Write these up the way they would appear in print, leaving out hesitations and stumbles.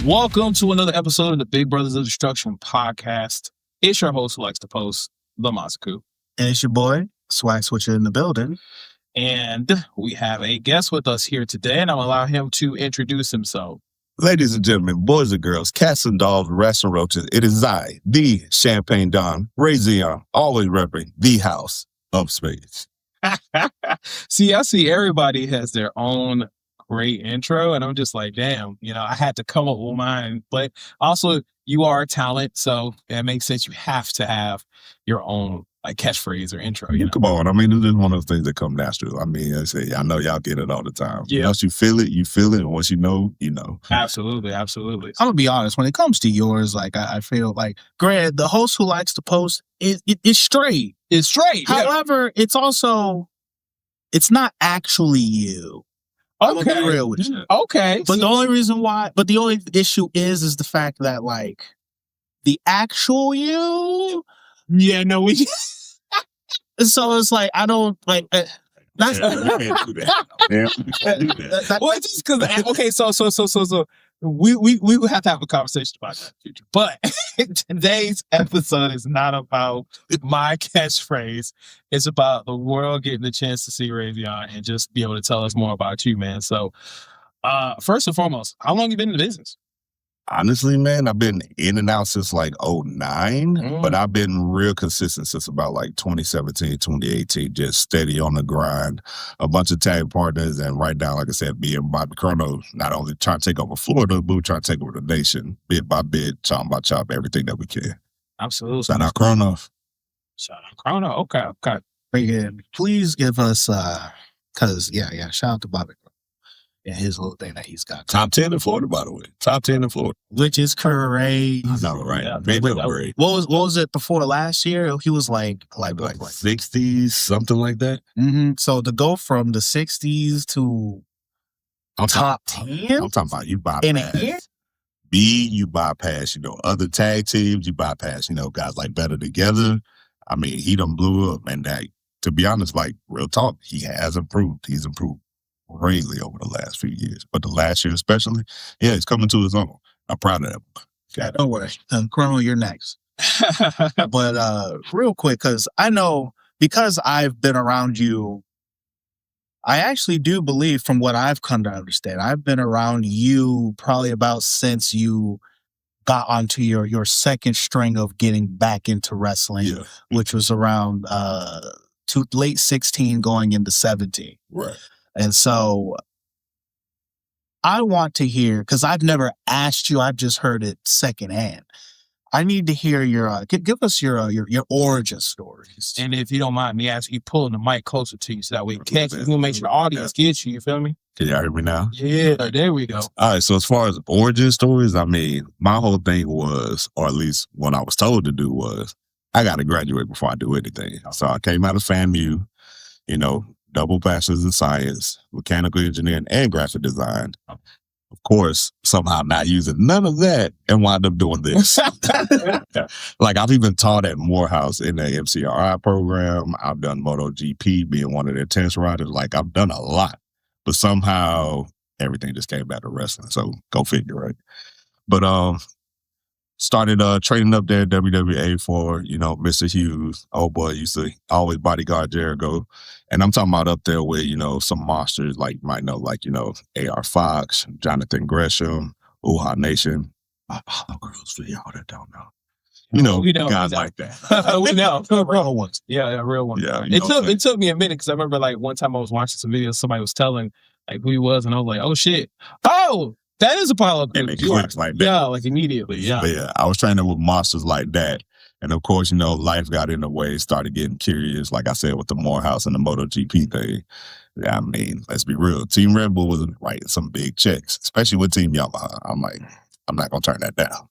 Welcome to another episode of the Big Brothers of Destruction podcast. It's your host who likes to post, the Masaku. And it's your boy, Swag Switcher in the building. And we have a guest with us here today, and I'll allow him to introduce himself. Ladies and gentlemen, boys and girls, cats and dogs, rats and roaches, it is I, the Champagne Don, Xion, always repping the house of spades. See, I see everybody has their own great intro, and I'm just like, damn, I had to come up with mine. But also, you are a talent, so it makes sense. You have to have your own catchphrase or intro. Come on. I mean, it is one of those things that come natural. I mean, I know y'all get it all the time. Yeah. Once you feel it, you feel it. And once you know, you know. Absolutely. I'm going to be honest. When it comes to yours, I feel like, granted, the host who likes to post, it's straight. It's straight. However, it's also, it's not actually you. I'm going to be real with you. Okay. But the only issue is the fact that, the actual you... Yeah, no, we... So it's like, I don't, that's... Well, it's just because, okay, so we will have to have a conversation about that in the future. But today's episode is not about my catchphrase. It's about the world getting the chance to see Xion and just be able to tell us more about you, man. So, first and foremost, how long you been in the business? Honestly, man, I've been in and out since 2009, but I've been real consistent since about 2017, 2018, just steady on the grind, a bunch of tag partners, and right now, like I said, me and Bobby Chrono, not only trying to take over Florida, but we're trying to take over the nation, bit by bit, chop by chop, everything that we can. Absolutely. Shout out Chrono. Okay. Please give us, shout out to Bobby. Yeah, his little thing that he's got. Top 10 in Florida, by the way. Top 10 in Florida. Which is crazy. I know, right? Yeah, great. What was it before last year? He was like 60s, something like that. Mm-hmm. So to go from the 60s to top 10? I'm talking about you bypass. In a year? You bypass, other tag teams, you bypass, guys like Better Together. I mean, he done blew up. And to be honest, real talk, he has improved. He's improved greatly over the last few years, but the last year especially, he's coming to his own. I'm proud of that. Don't worry, Chrono, you're next. But real quick, because I know, because I've been around you, I actually do believe, from what I've come to understand, I've been around you probably about since you got onto your second string of getting back into wrestling, which was around to late 16 going into 17. Right. And so I want to hear, because I've never asked you, I've just heard it secondhand. I need to hear your, give us your origin stories. And if you don't mind me asking you, pulling the mic closer to you so that we can make sure the audience gets you feel me? Can y'all hear me now? Yeah, there we go. All right, so as far as origin stories, I mean, my whole thing was, or at least what I was told to do was, I got to graduate before I do anything. So I came out of FAMU, double bachelor's in science, mechanical engineering, and graphic design. Of course, somehow not using none of that and wound up doing this. I've even taught at Morehouse in the MCRI program. I've done MotoGP, being one of their test riders. I've done a lot, but somehow everything just came back to wrestling. So go figure, right? But started training up there at WWA for, Mr. Hughes. Oh boy, used to always bodyguard Jericho. And I'm talking about up there with, some monsters you might know, AR Fox, Jonathan Gresham, Uha Nation. Apollo Girls for y'all that don't know. We know guys like that. We know. Real ones. Yeah, real ones. Yeah, it took me a minute because I remember one time I was watching some videos, somebody was telling who he was, and I was like, oh shit. Oh! That is Apollo. And it clicks like that. Yeah, immediately. Yeah. But yeah, I was training with monsters like that. And of course, life got in the way, started getting curious, like I said, with the Morehouse and the MotoGP thing. I mean, let's be real. Team Red Bull was writing some big checks, especially with Team Yamaha. I'm like, I'm not going to turn that down.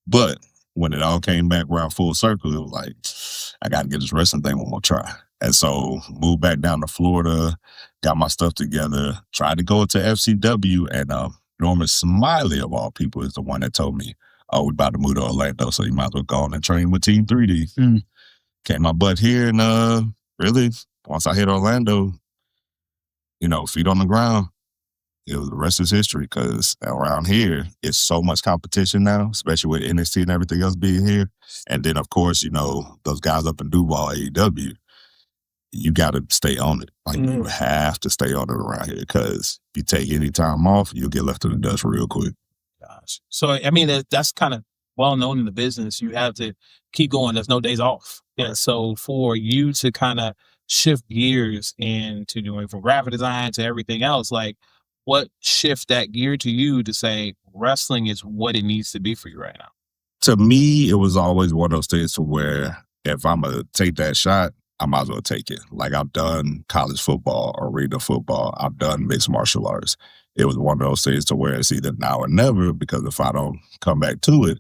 But when it all came back around full circle, it was I got to get this wrestling thing one more try. And so moved back down to Florida, got my stuff together, tried to go to FCW, and Norman Smiley, of all people, is the one that told me, oh, we're about to move to Orlando, so you might as well go on and train with Team 3D. Came my butt here, and really, once I hit Orlando, feet on the ground, the rest is history because around here, it's so much competition now, especially with NXT and everything else being here. And then, of course, those guys up in Duval, AEW, you got to stay on it. Like, you have to stay on it around here because if you take any time off, you'll get left in the dust real quick. Gosh. So, I mean, that's kind of well known in the business. You have to keep going. There's no days off. Yeah. So for you to kind of shift gears into doing from graphic design to everything else, like what shift that gear to you to say wrestling is what it needs to be for you right now? To me, it was always one of those things to where if I'm going to take that shot, I might as well take it. Like I've done college football, arena football. I've done mixed martial arts. It was one of those things to where it's either now or never, because if I don't come back to it,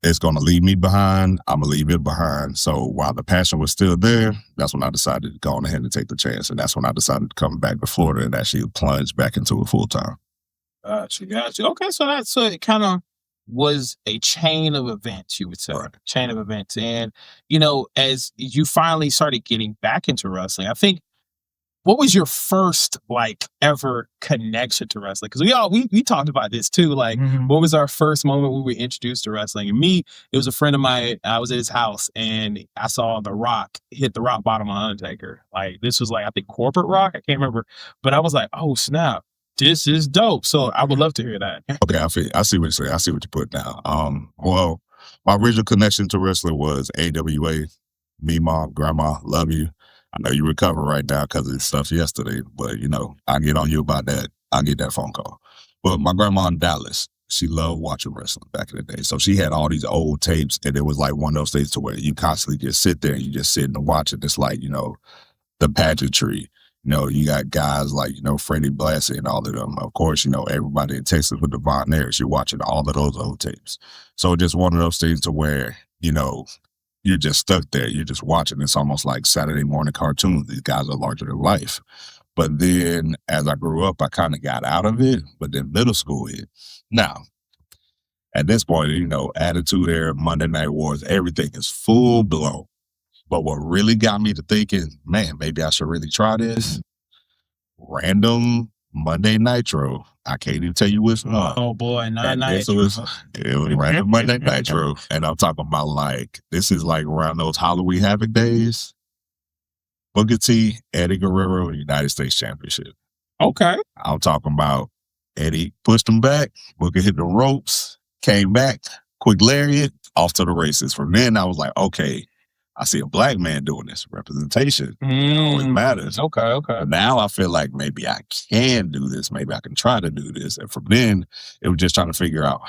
it's going to leave me behind. I'm going to leave it behind. So while the passion was still there, that's when I decided to go on ahead and take the chance. And that's when I decided to come back to Florida and actually plunge back into it full time. Gotcha. Okay, so it kind of was a chain of events, you would say. Right. Chain of events. And, as you finally started getting back into wrestling, I think, what was your first, ever connection to wrestling? Because we talked about this too. What was our first moment we were introduced to wrestling? And me, it was a friend of mine. I was at his house and I saw The Rock hit the rock bottom of Undertaker. This was I think Corporate Rock. I can't remember. But I was like, oh, snap. This is dope. So I would love to hear that. Okay, I see what you're saying. I see what you put down. Well, my original connection to wrestling was AWA. Me, mom, grandma, love you. I know you recover right now because of stuff yesterday, but I get on you about that. I get that phone call. But my grandma in Dallas, she loved watching wrestling back in the day. So she had all these old tapes, and it was one of those things to where you constantly just sit there and you just sit and watch it. It's the pageantry. You got guys like, Freddie Blassie and all of them. Of course, everybody in Texas with the Von Erichs, you're watching all of those old tapes. So just one of those things to where, you're just stuck there. You're just watching. It's almost like Saturday morning cartoons. These guys are larger than life. But then as I grew up, I kind of got out of it. But then middle school hit. Now, at this point, Attitude Era, Monday Night Wars, everything is full blown. But what really got me to thinking, man, maybe I should really try this. Random Monday Nitro. I can't even tell you which one. Oh boy, It was random Monday Nitro. And I'm talking about this is around those Halloween Havoc days. Booker T, Eddie Guerrero, United States Championship. Okay. I'm talking about Eddie pushed him back, Booker hit the ropes, came back, quick lariat, off to the races. From then I was like, okay, I see a black man doing this. Representation always matters. Okay. But now I feel like maybe I can do this. Maybe I can try to do this. And from then, it was just trying to figure out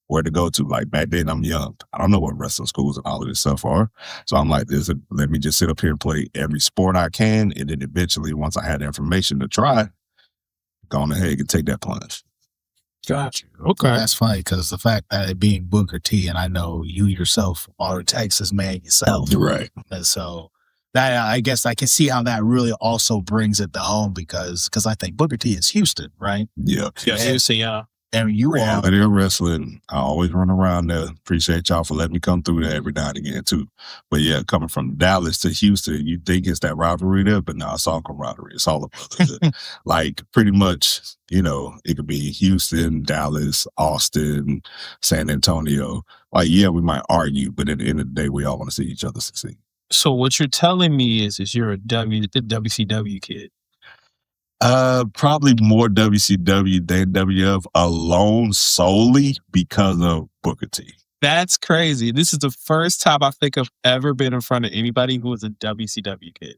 where to go to. Back then, I'm young. I don't know what wrestling schools and all of this stuff are. So I'm like, let me just sit up here and play every sport I can. And then eventually, once I had the information to try, go on ahead and take that plunge. Gotcha. Okay. That's funny because the fact that it being Booker T, and I know you yourself are a Texas man yourself. Right. And so that I guess I can see how that really also brings it to home because I think Booker T is Houston, right? Yeah. Yeah, Houston, yeah. And you are. But in wrestling, I always run around there. Appreciate y'all for letting me come through there every now and again, too. But yeah, coming from Dallas to Houston, you think it's that rivalry there, but no, it's all camaraderie. It's all about pretty much, it could be Houston, Dallas, Austin, San Antonio. Yeah, we might argue, but at the end of the day, we all want to see each other succeed. So what you're telling me is you're a WCW kid. Probably more WCW than WF alone solely because of Booker T. That's crazy. This is the first time I think I've ever been in front of anybody who was a WCW kid.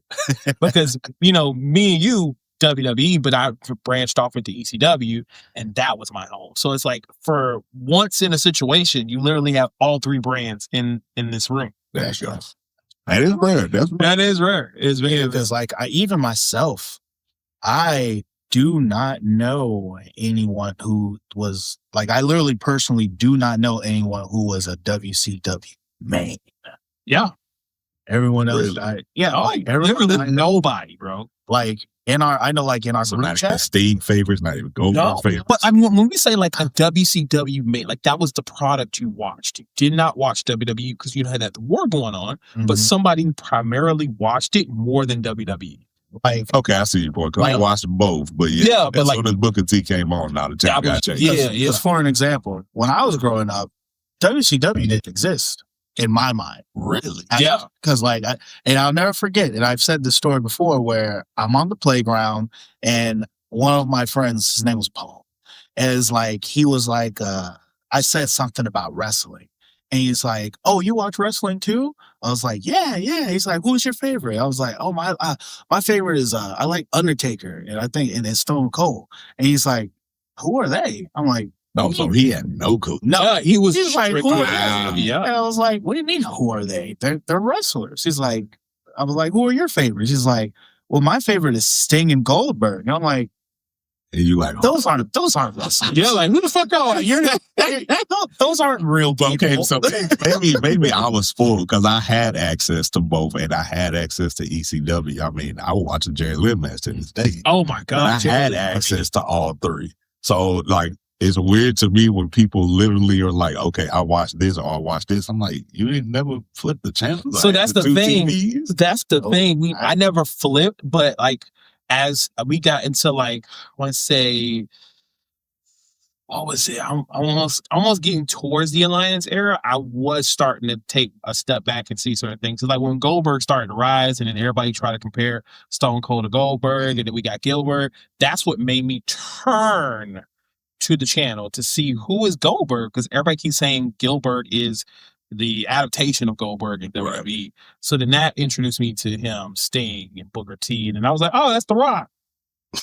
Because, me and you, WWE, but I branched off into ECW, and that was my home. So it's for once in a situation, you literally have all three brands in this room. That is rare. That is rare. It's very because even myself, I do not know anyone who was I literally personally do not know anyone who was a WCW man. Yeah. Everyone else, really? Literally nobody, bro. In our group chat, Steve favorites, not even Gold favorites. But I mean, when we say a WCW man, that was the product you watched. You did not watch WWE because you had that war going on, but somebody primarily watched it more than WWE. Like, Okay, I see your point. Cause I Like- watched both, but Yeah, but as like- soon as Booker T came on, now the channel got changed. Yeah, because for an example, when I was growing up, WCW didn't exist in my mind. Really? Yeah. Because and I'll never forget, and I've said this story before, where I'm on the playground and one of my friends, his name was Paul, is like, he was like, I said something about wrestling. And he's like, "Oh, you watch wrestling too?" I was like, "Yeah." He's like, "Who's your favorite?" I was like, "Oh, my favorite is I like Undertaker, and I think and it's Stone Cold." And he's like, "Who are they?" I'm like, No, so he had no clue. "No." he was He's like, "Who are Wow. they?" Yeah. And I was like, "What do you mean, who are they? They're wrestlers." He's like, I was like, "Who are your favorites?" He's like, "Well, my favorite is Sting and Goldberg." And I'm like, And you like, "Those aren't wrestlers." Yeah, like who the fuck are you? Those aren't real people. okay, so maybe I was spoiled because I had access to both, and I had access to ECW. I mean, I was watching Jerry Lynn match to this day. Oh my But I god, had access to all three. So like, it's weird to me when people literally are like, "Okay, I watched this or I watched this." I'm like, "You didn't never flip the channel." So that's the two thing. TVs? That's the Oh, thing. I never flipped, but like as we got into like, I want to say, what was it? I'm almost getting towards the Alliance era. I was starting to take a step back and see certain things. So like when Goldberg started to rise, and then everybody tried to compare Stone Cold to Goldberg, and then we got Gilbert. That's what made me turn to the channel to see who is Goldberg, because everybody keeps saying Gilbert is the adaptation of Goldberg in WWE. So then that introduced me to him, Sting, and Booker T, and then I was like, "Oh, that's The Rock."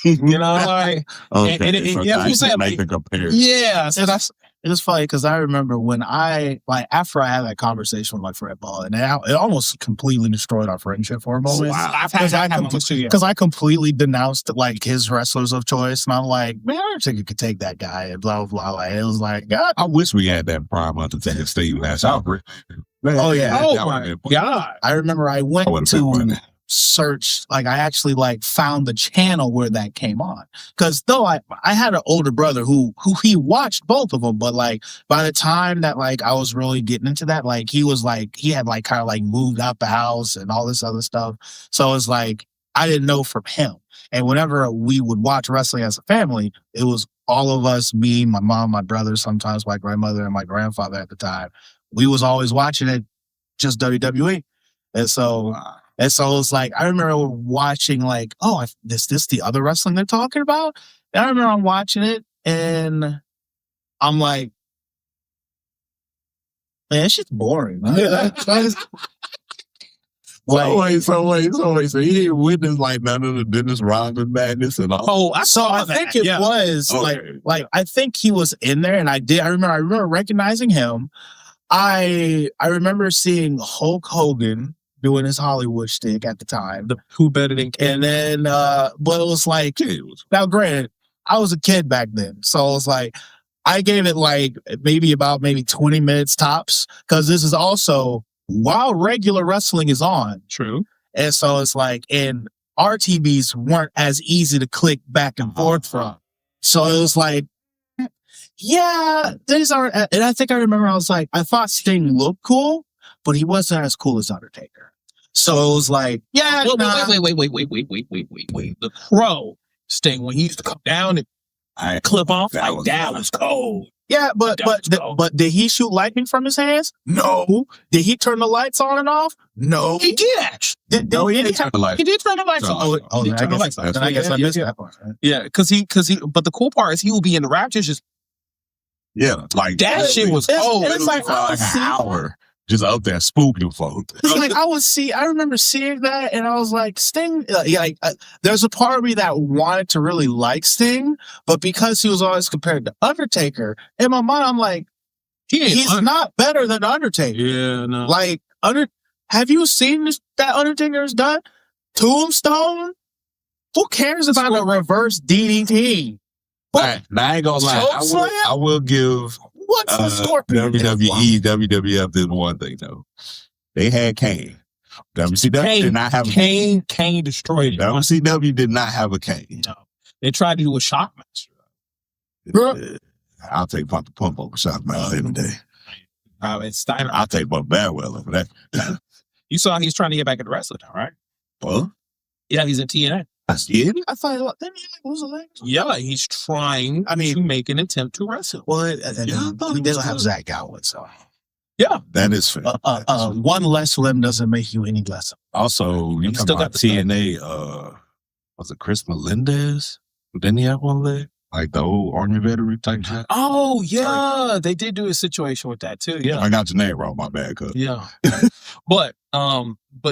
You know, like Okay, and so yeah, I you said, make like, the comparison. yeah. So that's It's funny because I remember when after I had that conversation with my friend Paul, and it almost completely destroyed our friendship for a moment. Wow. I've had that moments too. Yeah. Because I completely denounced like his wrestlers of choice, and I'm like, man, I don't think you could take that guy, and blah blah blah. Like, it was like, God. I wish we had that Prime Undertaker Steve match. Oh, yeah. Oh my god. I remember I went I would've been to funny. search, like I actually like found the channel where that came on. Because though I had an older brother who he watched both of them, but like by the time that like I was really getting into that, like he had like kind of like moved out the house and all this other stuff. So it's like I didn't know from him. And whenever we would watch wrestling as a family, it was all of us, me, my mom, my brother, sometimes my grandmother and my grandfather at the time. We was always watching it, just WWE. And so it's like, I remember watching like, oh, this the other wrestling they're talking about? And I remember I'm watching it and I'm like, man, it's just boring. So he didn't witness like none of the Dennis Rodman madness and all. Oh, I So saw I that. think it Yeah. was Okay. like I think he was in there, and I remember recognizing him. I remember seeing Hulk Hogan doing his Hollywood shtick at the time, The who better than Ken? and then but it was like, now granted, I was a kid back then, so it was like I gave it like maybe 20 minutes tops, because this is also while regular wrestling is on. True. And so it's like, and our TVs weren't as easy to click back and forth from. So it was like, yeah, these aren't, and I think I remember I was like, I thought Sting looked cool, but he wasn't as cool as Undertaker. So it was like, yeah, Wait. The Crow Sting, when he used to come down and clip off, that like was that fun. was cold. yeah, but did he shoot lightning from his hands? No. Did he turn the lights on and off? No. He did actually. No, he didn't. Turn the light. He did turn the lights on. Oh, He then turned the I lights guess, on. then I guess I missed that part. Right? Yeah, because he. But the cool part is he will be in the Raptors. Just Yeah, like that shit was It's- cold. it's like, an hour just out there spooking folks. It's like I remember seeing that, and I was like, Sting. There's a part of me that wanted to really like Sting, but because he was always compared to Undertaker, in my mind, I'm like, he's not better than Undertaker. Yeah, no. Like have you seen that Undertaker has done? Tombstone. Who cares about a reverse DDT? Now, I ain't gonna lie. Choke slam? I will give What's the scorpion? WWE, WWF did one thing though. They had Kane. WCW did not have Kane destroyed it. WCW did not have a Kane. No. They tried to do a Shockmaster. I'll take Pop the Pump over Shockmaster any day. It's Steiner. I'll take Buck Bagwell over that. You saw he's trying to get back into wrestling, all right? Well, Yeah, he's in TNA. That's it. I thought didn't he lose a leg? Yeah, he's trying. to make an attempt to wrestle. Well, he doesn't have Zach Gowen, so Yeah, That is fair. one less limb doesn't make you any less. Also, you He talking still about got the TNA, was it Chris Melendez? Didn't he have one leg? Like the old Army veteran type shit? Oh yeah, they did do a situation with that too. Yeah, I got your name wrong, my bad, cuz. yeah. but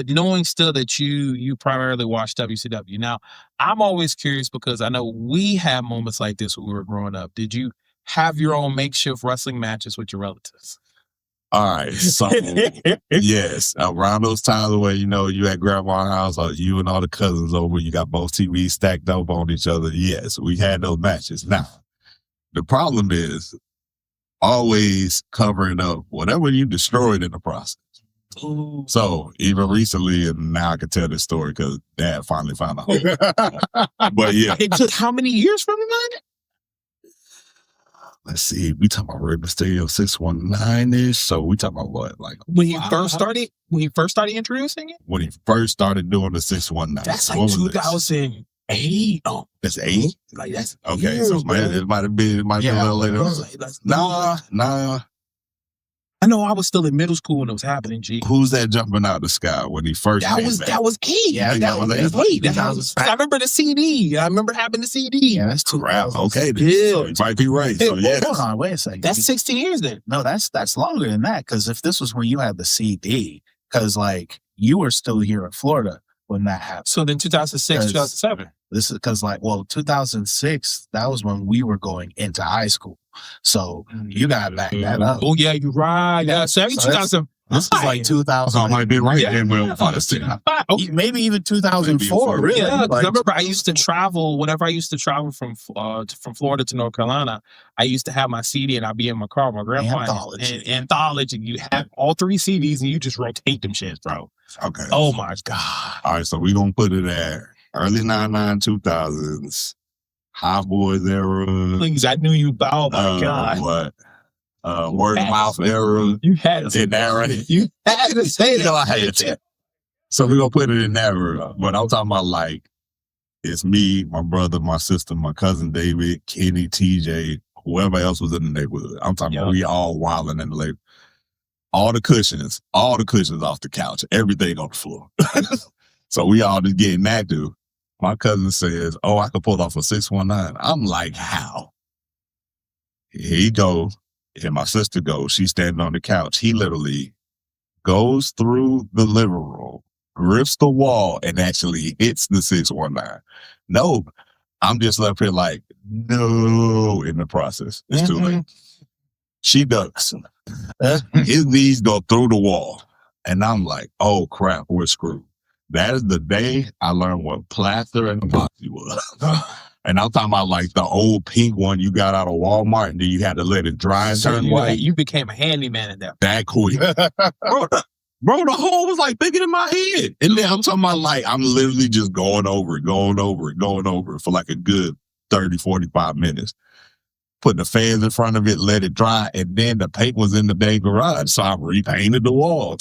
knowing still that you primarily watch WCW. Now, I'm always curious because I know we had moments like this when we were growing up. Did you have your own makeshift wrestling matches with your relatives? All right, so yes, around those times where you at grandma's house, or you and all the cousins over, you got both TVs stacked up on each other. Yes, we had those matches. Now, the problem is always covering up whatever you destroyed in the process. Ooh. So even recently, and now I can tell this story because Dad finally found out. But yeah, It took how many years from that? let's see. We talking about Rey Mysterio 619-ish. So we talking about what? Like When he first started introducing it? when he first started doing the 619. That's What like was this? 2008. Oh, That's 8? like that's Okay, years, so man. it might have been a little later. Nah. I know I was still in middle school when it was happening, G. Who's that jumping out the sky when he first That came was back? that was key. Yeah, that was late. late. I remember the CD. I remember having the CD. Yeah, that's too Crap. Okay, then. Yeah. So you might be right. So yeah, Hold on, wait a second. That's 16 years then. No, that's longer than that. Because if this was when you had the CD, because like you were still here in Florida when that happened. So then 2006, 2007. This is because 2006, that was when we were going into high school. So you got to back that up. Oh yeah, you're right. Yeah, so every So 2000. This is like 2000. so I might be right. Yeah. Then we'll find us. Maybe even 2004. Really? Yeah, 'cause Like, I remember I used to travel. Whenever I used to travel from Florida to North Carolina, I used to have my CD and I'd be in my car with my grandpa. Anthology. You have all 3 CDs and you just rotate them shits, bro. Okay. Oh my god. All right, so we're gonna put it at early 99, 2000s, Hot Boys era. Things I knew you about. Oh my god. What? Word of mouth era. You had to In that right? You had to say that. I had to. So we're gonna put it in that era. But I'm talking about like it's me, my brother, my sister, my cousin David, Kenny, TJ, whoever else was in the neighborhood. I'm talking about we all wilding in the neighborhood. All the cushions off the couch, everything on the floor. So we all just getting active. My cousin says, "Oh, I could pull off a 619." I'm like, "How?" Here he goes, and my sister goes. She's standing on the couch. He literally goes through the living room, grips the wall, and actually hits the 619. No, I'm just left here like, no, in the process. It's too late. She does. His knees go through the wall. And I'm like, oh crap, we're screwed. That is the day I learned what plaster and epoxy was. And I'm talking about like the old pink one you got out of Walmart and then you had to let it dry and turn white. You became a handyman at that. That quick. Bro, the hole was like bigger than my head. And then I'm talking about like, I'm literally just going over it for like a good 30, 45 minutes. Putting the fans in front of it, let it dry, and then the paint was in the dang garage, so I repainted the walls.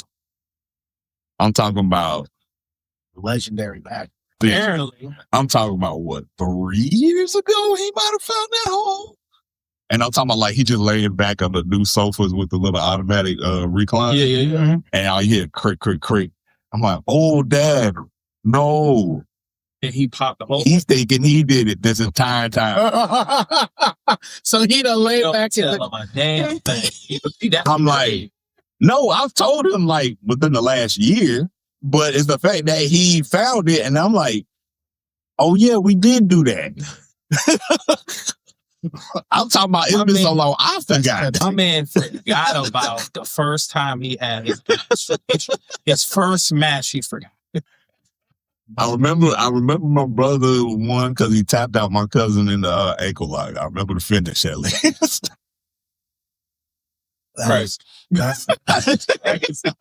I'm talking about legendary back. Apparently. I'm talking about what, 3 years ago he might have found that hole. And I'm talking about like he just laying back on the new sofas with the little automatic recline. Yeah. And I hear crick, crick, crick. I'm like, oh, Dad, no. And he popped the hole. He's thinking he did it this entire time. So he done laid back to my damn thing. I'm like, no, I've told him like within the last year, but it's the fact that he found it, and I'm like, oh yeah, we did do that. I'm talking about it's been so long, I forgot. My man forgot about the first time he had his first match. He forgot. I remember my brother won because he tapped out my cousin in the ankle lock. I remember the finish at least. Right. I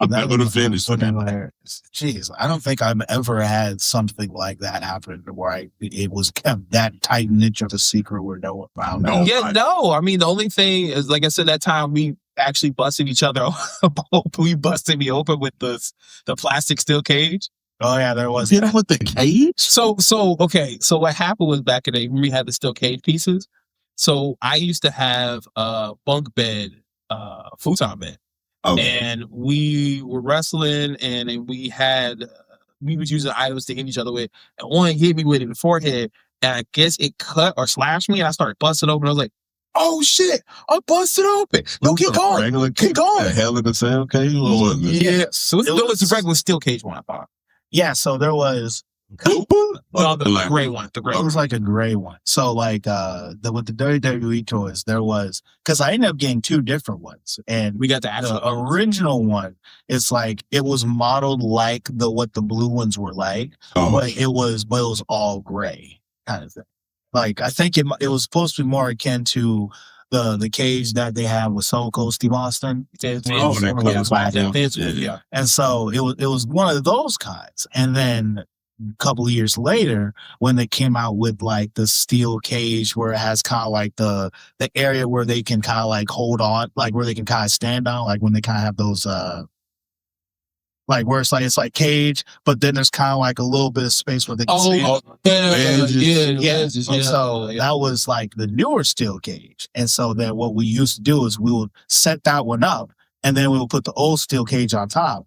remember the finish. Jeez, I don't think I've ever had something like that happen where it was kept that tight niche of a secret where no one found out. I mean, the only thing is, like I said, that time we actually busted each other open. We busted me open with the plastic steel cage. Oh yeah, there was. Hit him with the cage. So okay. So what happened was back in the day when we had the steel cage pieces. So I used to have a bunk bed, futon bed, and we were wrestling, and then we was using items to hit each other with, and one hit me with it in the forehead, and I guess it cut or slashed me, and I started busting open. I was like, "Oh shit! I busted open! No, keep going, keep going!" The hell in the cell cage? Or was it? Yeah, so it was a regular steel cage one. I thought. Yeah, so there was. No, the gray one. The gray It one. was like a gray one. So like with the WWE toys, there was because I ended up getting two different ones, and We got the actual the original one. It's like it was modeled like what the blue ones were like, but it was all gray kind of thing. Like I think it was supposed to be more akin to the cage that they have with Soul Cold Steve Austin. Yeah. And so it was one of those kinds. And then a couple of years later, when they came out with like the steel cage where it has kind of like the area where they can kind of like hold on, like where they can kind of stand on, like when they kind of have those like where it's like cage, but then there's kind of like a little bit of space where they can stand. So that was like the newer steel cage. And so then what we used to do is we would set that one up, and then we would put the old steel cage on top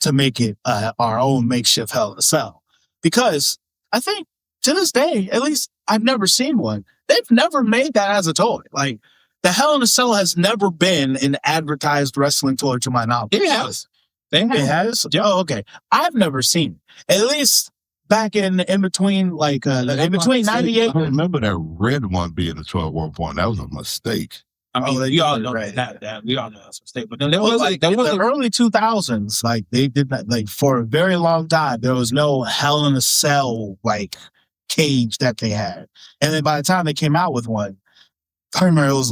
to make it our own makeshift Hell in a Cell. Because I think to this day, at least I've never seen one. They've never made that as a toy. Like the Hell in a Cell has never been an advertised wrestling toy to my knowledge. It has. It has? Oh, okay. I've never seen it. At least back in between, like in between 98. I remember that red one being a 12 1 point. That was a mistake. I mean, we all know that. We all know that's a mistake. But then there was like in the early 2000s, like they did that. Like for a very long time, there was no Hell in a Cell like cage that they had. And then by the time they came out with one, I remember it was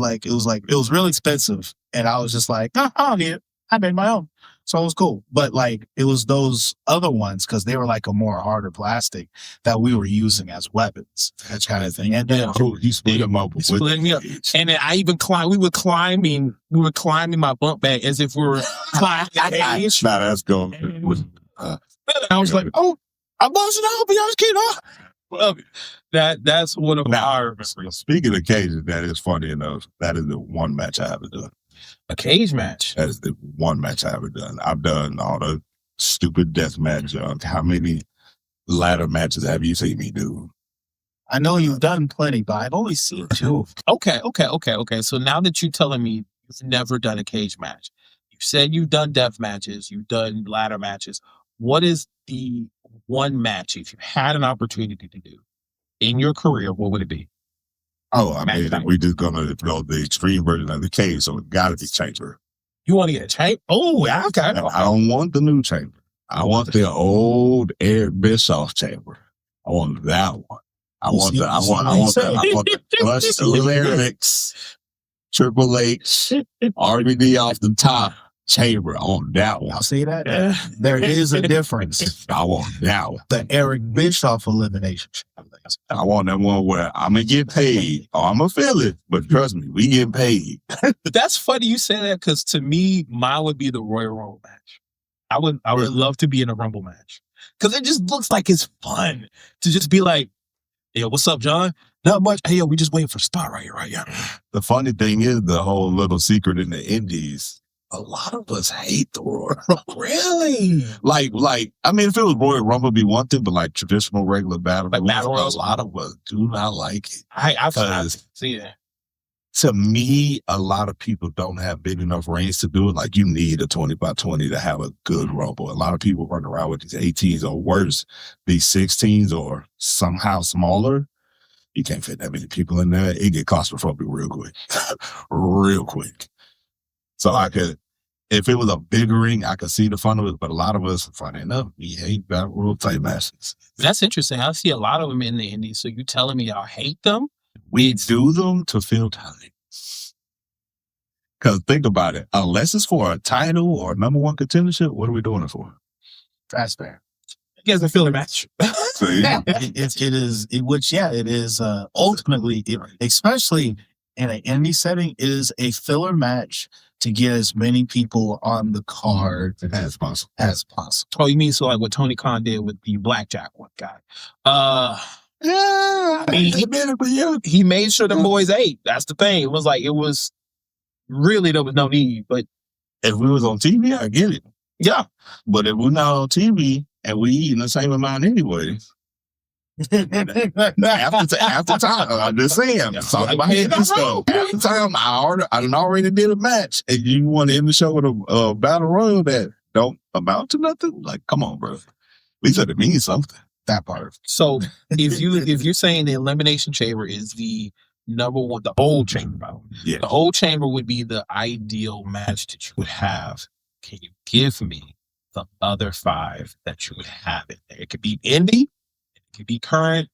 really expensive, and I was just like, I don't need it. I made my own. So it was cool. But like it was those other ones because they were like a more harder plastic that we were using as weapons, that kind of thing. And then he split them up. Split me up. And then I even we were climbing my bunk bed as if we were climbing. Nah, that's going. I was like, oh, I'm busting up, but y'all just kidding off. That's one of our. Speaking of cages, that is funny enough. That is the one match I haven't done. A cage match. That is the one match I haven't done. I've done all the stupid death match. How many ladder matches have you seen me do? I know you've done plenty, but I've only seen two. Okay. So now that you're telling me you've never done a cage match, you said you've done death matches, you've done ladder matches. What is the one match, if you had an opportunity to do in your career, what would it be? Oh, I mean, we just gonna go the extreme version of the cage, so it gotta be chamber. You want to get a chamber? Oh, okay. I don't want the new chamber. I want the old Eric Bischoff chamber. I want that one. I want the Buster Lyrics, Triple H, RVD off the top chamber. I want that one. I'll see that. There is a difference. I want that one. The Eric Bischoff elimination. I want that one where I'm gonna get paid. Oh, I'm gonna feel it, but trust me, we get paid. But that's funny you say that because to me, mine would be the Royal Rumble match. I would love to be in a Rumble match because it just looks like it's fun to just be like, "Yo, what's up, John? Not much. Hey, yo, we just waiting for a spot right here, right? Yeah." The funny thing is, the whole little secret in the Indies. A lot of us hate the Royal Rumble. Really? Like, I mean, if it was Royal Rumble, it'd be one thing, but like traditional regular battle, like battle a lot of us do not like it. I've seen that. To me, a lot of people don't have big enough range to do it. Like, you need a 20x20 to have a good Rumble. A lot of people run around with these 18s or worse, these 16s or somehow smaller. You can't fit that many people in there. It get claustrophobic real quick. Real quick. So if it was a bigger ring, I could see the fun of it. But a lot of us, funny enough, we hate battle royal type matches. That's interesting. I see a lot of them in the Indies. So you telling me y'all hate them? We do them to fill time. Because think about it. Unless it's for a title or number one contendership, what are we doing it for? That's fair. I guess a filler match. It is ultimately, especially in an indie setting, it is a filler match to get as many people on the card as possible. Oh, you mean so like what Tony Khan did with the blackjack one guy? Yeah, I mean, he made sure the boys ate. That's the thing. It was really, there was no need. But if we was on TV, I get it. yeah. But if we're not on TV and we eating the same amount anyway, after time, I'm just saying, I'm talking about hitting stuff. After time, I done already did a match, and you want to end the show with a battle royal that don't amount to nothing? Like, come on, bro. We said it means something. That part. So if you're saying the Elimination Chamber is the number one, the old chamber battle, yeah, the old chamber would be the ideal match that you would have. Can you give me the other 5 that you would have in there? It could be Indy, it could be current.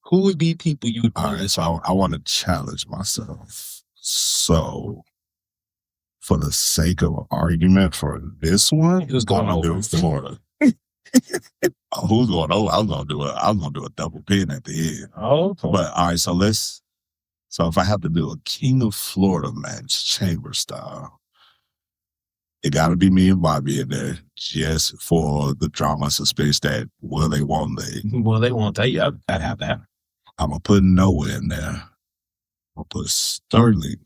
Who would be people you would put? All right, so I want to challenge myself. So, for the sake of argument for this one, who's going over Florida? Who's going over? I was gonna do a double pin at the end. Oh, cool. But all right, so if I have to do a King of Florida match, chamber style, it got to be me and Bobby in there just for the drama suspense that will they, won't they? Well, they won't tell you. I'd have that. I'm going to put Noah in there. I'll put Starling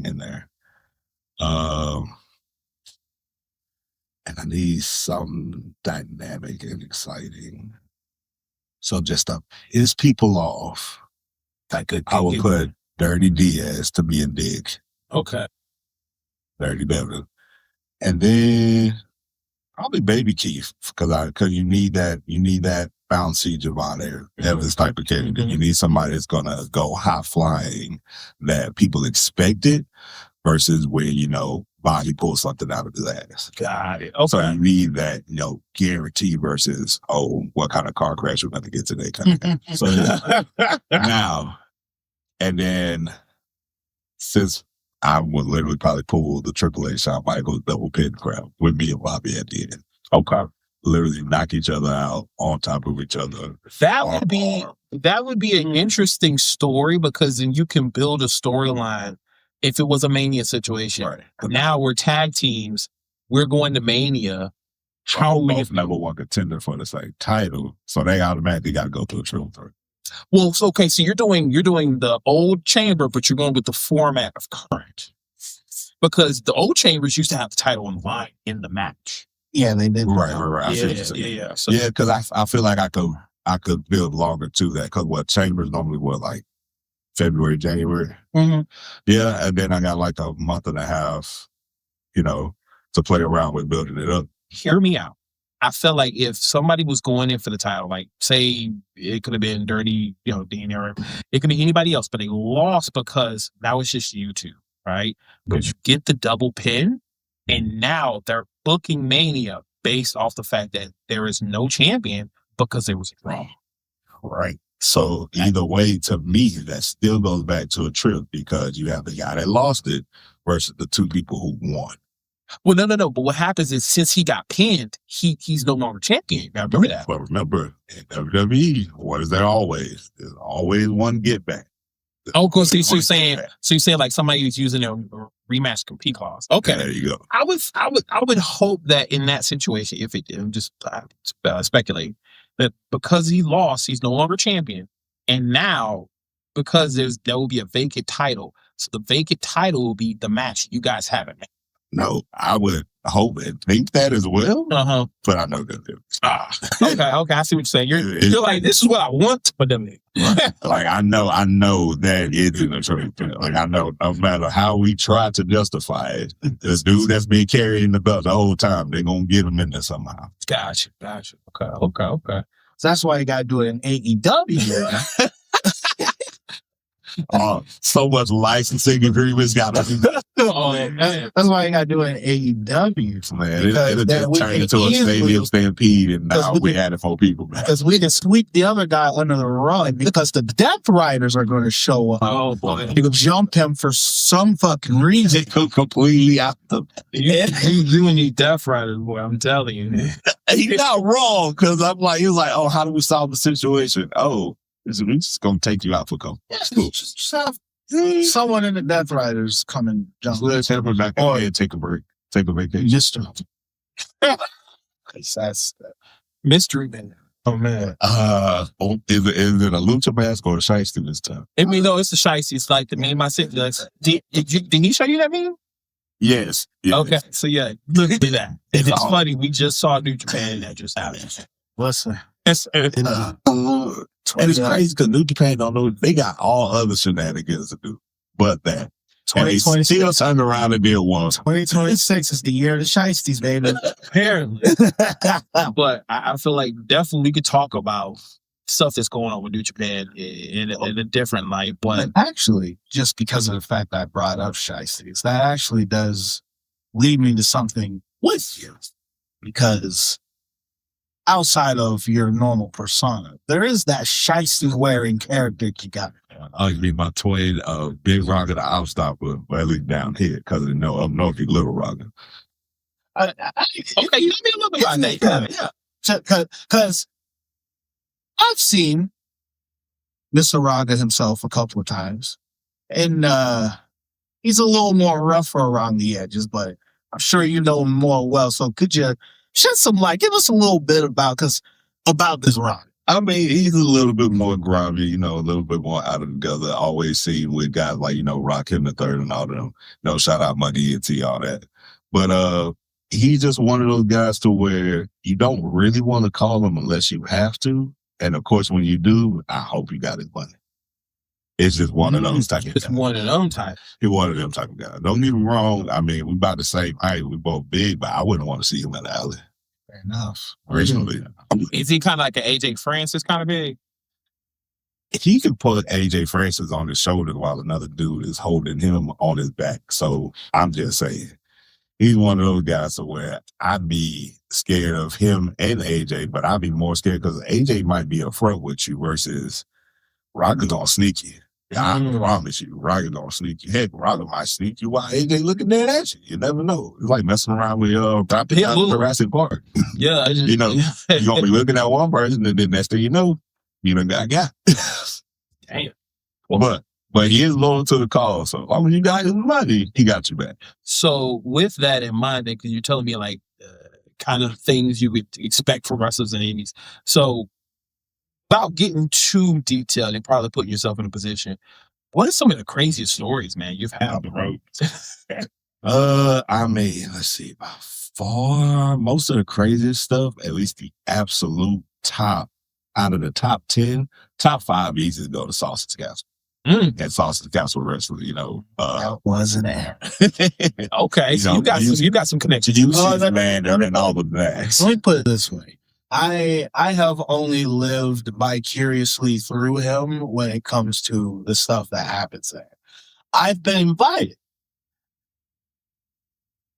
in there. And I need something dynamic and exciting. So just to piss people off, I will put Dirty Diaz to be a dick. Okay. Dirty Devin. And then probably Baby Keith, because you need that bouncy Javon Evans type of character. Mm-hmm. You need somebody that's gonna go high flying that people expect it versus where, Bobby pulls something out of his ass. Got it. Okay. So you need that, guarantee versus, what kind of car crash we're going to get today kind of thing. So now, and then since I would literally probably pull the AAA Shawn Michaels double pin crowd with me and Bobby at the end. Okay. Literally knock each other out on top of each other. That would be an interesting story, because then you can build a storyline. If it was a Mania situation, Right. Now we're tag teams. We're going to Mania. How we both number one contender for the same title, so they automatically got to go through a triple threat. Well, so okay, so you're doing the old chamber, but you're going with the format of current, because the old chambers used to have the title on the line in the match. Yeah, they did. Right. Yeah. So, yeah, because I feel like I could build longer to that, because what chambers normally were like February, January. Mm-hmm. Yeah, and then I got like a month and a half, to play around with building it up. Hear me out. I felt like if somebody was going in for the title, like say it could have been Dirty, Dean, or it could be anybody else, but they lost because that was just you two, right? Because you get the double pin, and now they're booking Mania based off the fact that there is no champion because it was wrong. Right. So either way, to me, that still goes back to a trip, because you have the guy that lost it versus the two people who won. Well, no. But what happens is, since he got pinned, he's no longer champion. Now, remember that. But remember, in WWE, what is there always? There's always one get back. Oh, of course. So you're saying like somebody who's using a rematch compete clause. Okay, there you go. I would hope that in that situation, if it just speculate that because he lost, he's no longer champion, and now because there will be a vacant title, so the vacant title will be the match you guys haven't. No, I would hope and think that as well. Uh-huh. But I know that. Okay. I see what you're saying. You're like, this is what I want for them. Right. Like I know that it's in the truth. Like I know no matter how we try to justify it, this dude that's been carrying the belt the whole time, they're gonna get him in there somehow. Gotcha. Okay. So that's why you gotta do it in AEW. So much licensing agreements got to That's why you gotta do it in AEW. Man, it'll just turn into a stadium stampede, and now we added 4 people, man. Because we can sweep the other guy under the rug, because the Death Riders are going to show up. Oh boy, you can jump him for some fucking reason. Completely out the. You and you Death Riders, boy. I'm telling you, he's not wrong, because I'm like, he was like, oh, how do we solve the situation? Oh, we're just gonna take you out for cool. Just have Someone in the Death Riders come and jump. Let's have her back and take a break. Take a vacation. Just that's Mystery man. oh man. Is it a lucha mask or a shiesty this time? I mean, no, it's the shiesty. It's like the meme I sent. Like, did he show you that meme? Yes. Okay, so yeah, look at that. And it's funny. We just saw New Japan that just happened. Listen. And it's crazy because New Japan don't know they got all other shenanigans to do, but that. And they still turn around and did one. 2026 is the year of the shiesties, baby. Apparently. But I feel like definitely we could talk about stuff that's going on with New Japan in a different light. But actually, just because of the fact that I brought up shiesties, that actually does lead me to something with you. Because outside of your normal persona, there is that shiesty wearing character you got. I'll be my twin, Big Rocket, the Outstopper, or at least down here, because I know up north, he's Little Rocket. Okay, you know me a little bit about that. Yeah. Because I've seen Mr. Raga himself a couple of times, and he's a little more rougher around the edges, but I'm sure you know him more well. So could you shed some light, give us a little bit about this Raga? I mean, he's a little bit more grimy, a little bit more out of together. Always seen with guys like, Rock Him the Third and all of them. Shout out Money E.T., all that. But he's just one of those guys to where you don't really want to call him unless you have to. And of course, when you do, I hope you got his money. It's just one of those type of guys. It's one of them type. He's one of them type of guys. Don't get me wrong. I mean, we about the same height. We both big, but I wouldn't want to see him in the alley. Fair enough. Originally. Is he kind of like an AJ Francis kind of big? He can put AJ Francis on his shoulder while another dude is holding him on his back. So I'm just saying, he's one of those guys to where I'd be scared of him and AJ, but I'd be more scared because AJ might be up front with you versus Rocket gonna sneak you. I promise you, Rocket gonna sneak you. Heck, Rocket might sneak you while AJ looking dead at you. You never know. It's like messing around with Jurassic Park. Yeah. You're gonna be looking at one person and then next thing you know, you done got got. Damn. But he is loyal to the cause. So as long as you got his money, he got you back. So with that in mind, because you're telling me like kind of things you would expect from wrestlers and indies. So without getting too detailed and probably putting yourself in a position, what are some of the craziest stories, man, you've had on the road? I mean, let's see, by far, most of the craziest stuff, at least the absolute top, out of the top 10, top 5 easy to go to Sausage Castle. And Sausage Castle Wrestling, that wasn't there. Okay, so you got some connections. Man, and all of that. Let me put it this way. I have only lived vicariously through him when it comes to the stuff that happens there. I've been invited.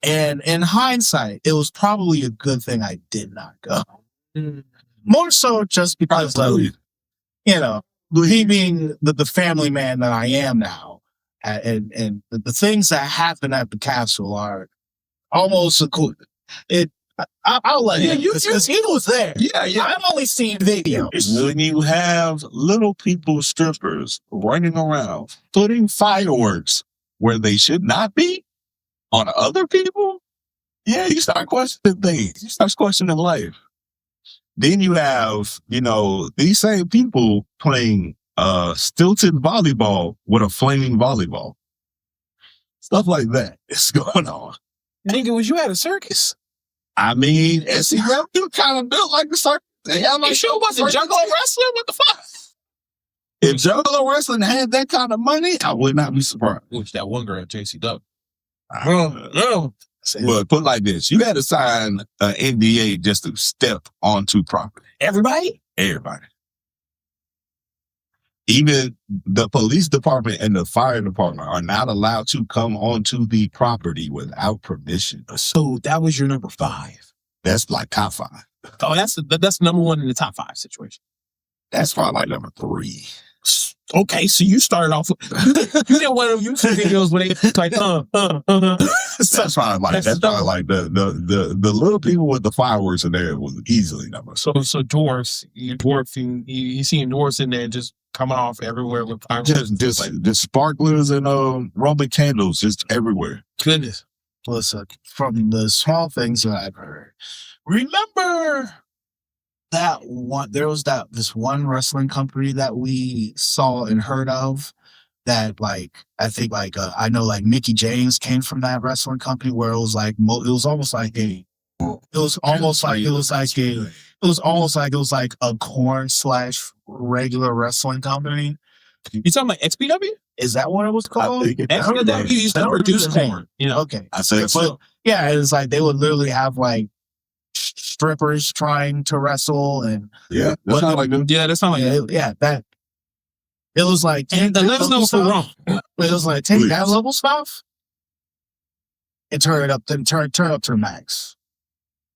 And in hindsight, it was probably a good thing I did not go. More so just because of, he being the family man that I am now. And the things that happen at the castle are almost I'll let him, because he was there. Yeah. I've only seen videos. When you have little people, strippers, running around, putting fireworks where they should not be on other people, you start questioning things. You start questioning life. Then you have, these same people playing stilted volleyball with a flaming volleyball. Stuff like that is going on. Nigga, was you at a circus? I mean, you kind of built like a circus. You sure wasn't Juggalo Wrestling? What the fuck? If Juggalo Wrestling had that kind of money, I would not be surprised. Which that one girl at JCW. But put it like this, you had to sign an NDA just to step onto property. Everybody? Everybody. Even the police department and the fire department are not allowed to come onto the property without permission. So that was your number 5. That's like top 5. Oh, that's number 1 in the top 5 situation. That's probably like number 3. Okay, so you started off with, you did one of them YouTube videos where they like, That's probably like the little people with the fireworks in there was easily number. So dwarfs, you seeing dwarfs in there just coming off everywhere with just sparklers and Roman candles just everywhere. Goodness. Listen, from the small things that I've heard, remember that one? There was this one wrestling company that we saw and heard of. That I think I know Mickey James came from that wrestling company where it was like a corn / regular wrestling company. You talking about XPW? Is that what it was called? XPW used to produce corn. Okay. I say so. Yeah, it's like they would literally have strippers trying to wrestle and that's not like them. Yeah, that's not like that. It was like and let us know if we're wrong. It was like take that level stuff and turn it up to the max.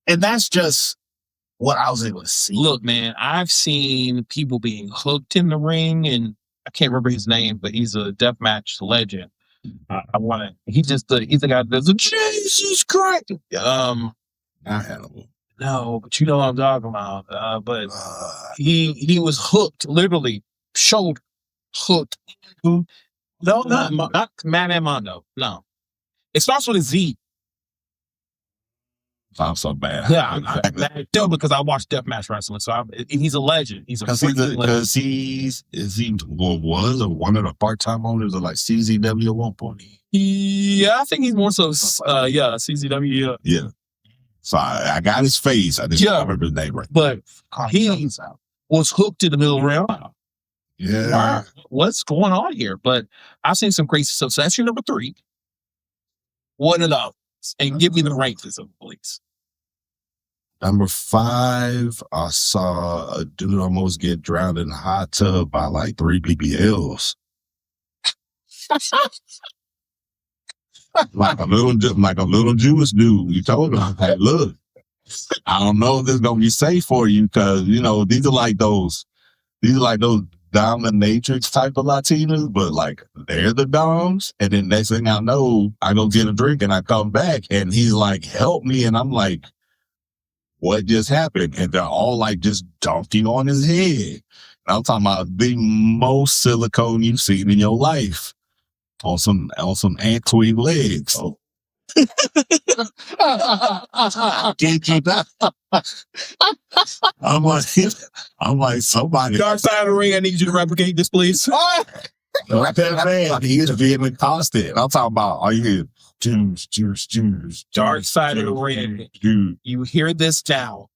And that's just what I was able to see. Look, man, I've seen people being hooked in the ring, and I can't remember his name, but he's a deathmatch legend. He's the guy that does a Jesus Christ. Not Hannibal. No, but you know what I'm talking about. But he was hooked, literally shoulder hooked. No, not Man and Mondo. No, it starts with a Z. I'm so bad. Yeah, I'm mad because I watched deathmatch wrestling, so he's a legend. He's a because he was one of the part-time owners of CZW at one point. Yeah, I think he's more so. CZW. Yeah. So I got his face. I just don't remember his name right. But he was hooked in the middle round. Yeah. Wow, what's going on here? But I've seen some crazy stuff. So that's your number 3. What of those? And give me the rankings of please. Number 5, I saw a dude almost get drowned in a hot tub by 3 BBLs. like a little Jewish dude. You told him, hey, look, I don't know if this is gonna be safe for you because these are those dominatrix type of Latinas, but they're the doms. And then next thing I know, I go get a drink and I come back and he's like, help me. And I'm like, what just happened? And they're all just dunking on his head. And I'm talking about the most silicone you've seen in your life on some ant twig legs. Oh. Can't keep that. I'm like somebody. Dark side of the ring. I need you to replicate this, please. He is being constant. I'm talking about. Are you Jews? Dark side of the ring. You hear this now?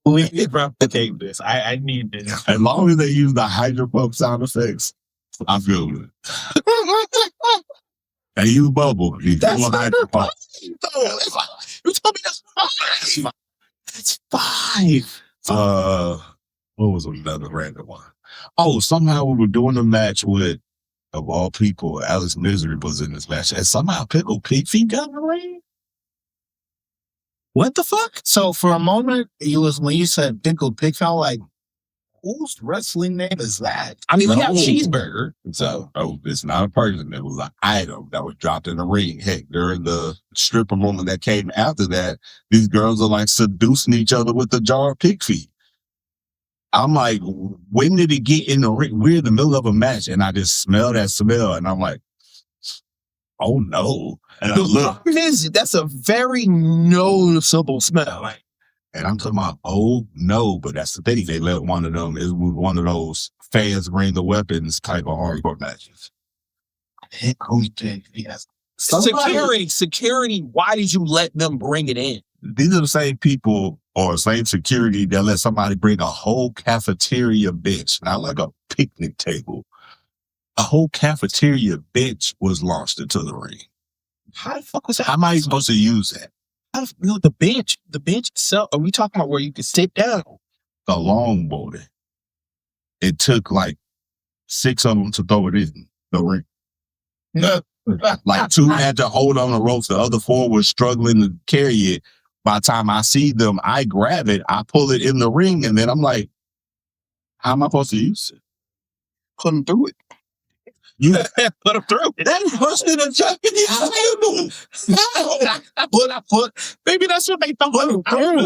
We need replicate this. I need this. As long as they use the hydropump sound effects, I'm good. And you bubble. That's hydropump. You told me that's 5. That's 5. What was another random one? Oh, somehow we were doing a match with, of all people, Alex Misery was in this match, and somehow Pickle Pig Feet got in the ring. What the fuck? So for a moment, when you said Pickle Pig, felt like, whose wrestling name is that? I mean, we have Cheeseburger. So, it's not a person. It was an item that was dropped in the ring. Heck, during the stripper moment that came after that, these girls are seducing each other with the jar of pig feet. I'm like, when did it get in the ring? We're in the middle of a match, and I just smell that smell, and I'm like, oh no. And I look. That's a very noticeable smell. And I'm talking about, oh no, but that's the thing. They let one of them, it was one of those fans bring the weapons type of hardcore matches. Yes. Security, why did you let them bring it in? These are the same people or same security that let somebody bring a whole cafeteria bench, not like a picnic table. A whole cafeteria bench was launched into the ring. How the fuck was that? How am I supposed to use that? The bench itself, are we talking about where you can sit down? The longboarding. It took 6 of them to throw it in the ring. 2 had to hold on the ropes. The other 4 were struggling to carry it. By the time I see them, I grab it, I pull it in the ring, and then I'm like, how am I supposed to use it? Put them through it. You put them through. That must be the Japanese. Maybe that's what they thought.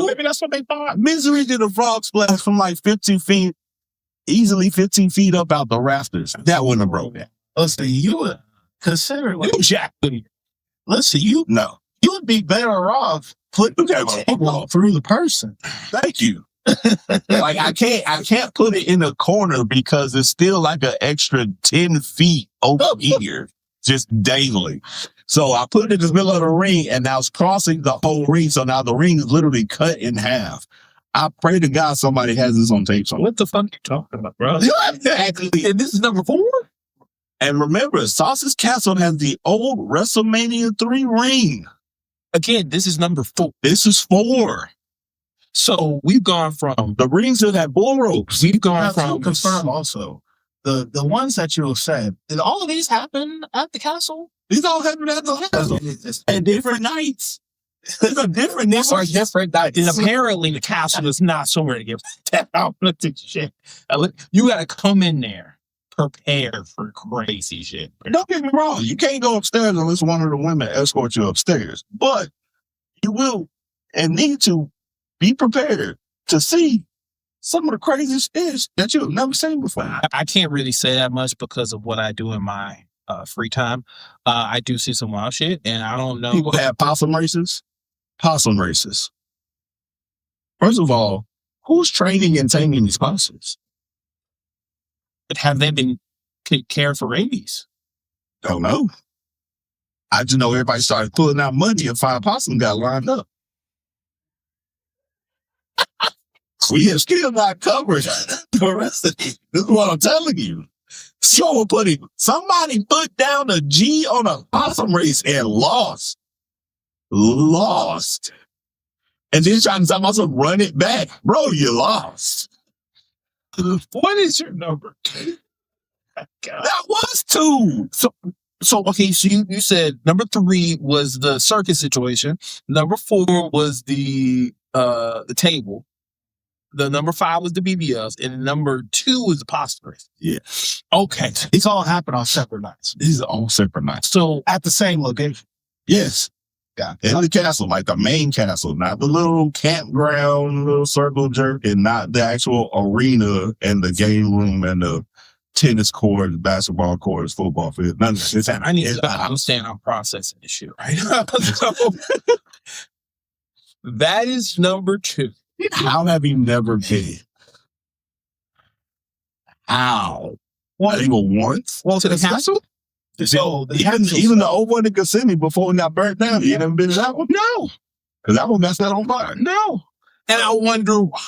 Maybe that's what they thought. Misery did a frog splash from 15 feet. easily 15 feet up out the rafters. That wouldn't have broke that. Listen, you would consider, like, Exactly. listen, you would be better off putting the table through the person. Thank you. Like I can't put it in a corner because it's still like an extra 10 feet over here, just dangling. So I put it in the middle of the ring, and now it's crossing the whole ring. So now the ring is literally cut in half. I pray to God somebody has this on tape. So What the fuck you talking about, bro? exactly. And this is number 4? And remember, Sauce's Castle has the old WrestleMania 3 ring. Again, this is number 4. This is 4. So we've gone from The rings that have bull ropes. we've gone Now, to from confirm also, the ones that you have said, did all of these happen at the castle? These all happen at the castle. And different nights. These are different nights. Or different nights? And apparently the castle is not somewhere to give that out. Shit. You got to come in there prepared for crazy shit. Don't get me wrong. You can't go upstairs unless one of the women escort you upstairs. But you will and need to be prepared to see some of the craziest shit that you've never seen before. I can't really say that much because of what I do in my free time. I do see some wild shit, and I don't know. People have possum races. Possum races. First of all, who's training and taming these possums? Have they been cared for rabies? Don't know. I just know everybody started pulling out money and 5 possums got lined up. We have still not covered the rest of it. This is what I'm telling you. Somebody put down a G on a possum race and lost. Lost. And then trying to tell myself, run it back. Bro, you lost. What is your number? That was 2. So okay, so you said number 3 was the circus situation. Number 4 was the table. The number 5 was the BBOs, and number 2 was the pasta race. Yeah. Okay. These all happen on separate nights. These are all separate nights. So At the same location. Yes. Yeah. In the castle, like the main castle, not the little campground, little circle jerk, and not the actual arena and the game room and the tennis courts, basketball courts, football field. None of this. I need to understand I'm processing this shit right now. So, that is number 2. How have you never been? How? What? Even once? Well, to the castle? So Even the old one in Kissimmee before it got burnt down, you never been to that one? No. Because that one got set on fire. No. And I wonder why.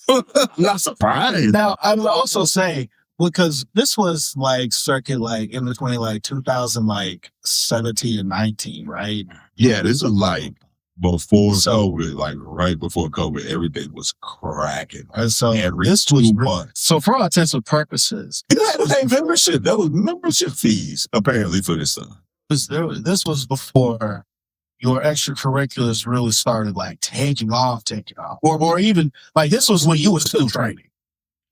I'm not surprised. Now, I would also say, because this was like circuit like in between like 2017 and 19, right? Yeah, this is like before COVID, like right before COVID, everything was cracking. And so Every this was 2 months. so for all intents and purposes, That was membership. That was membership fees, apparently, for this stuff. this was before your extracurriculars really started like taking off, or even like this was when you were still training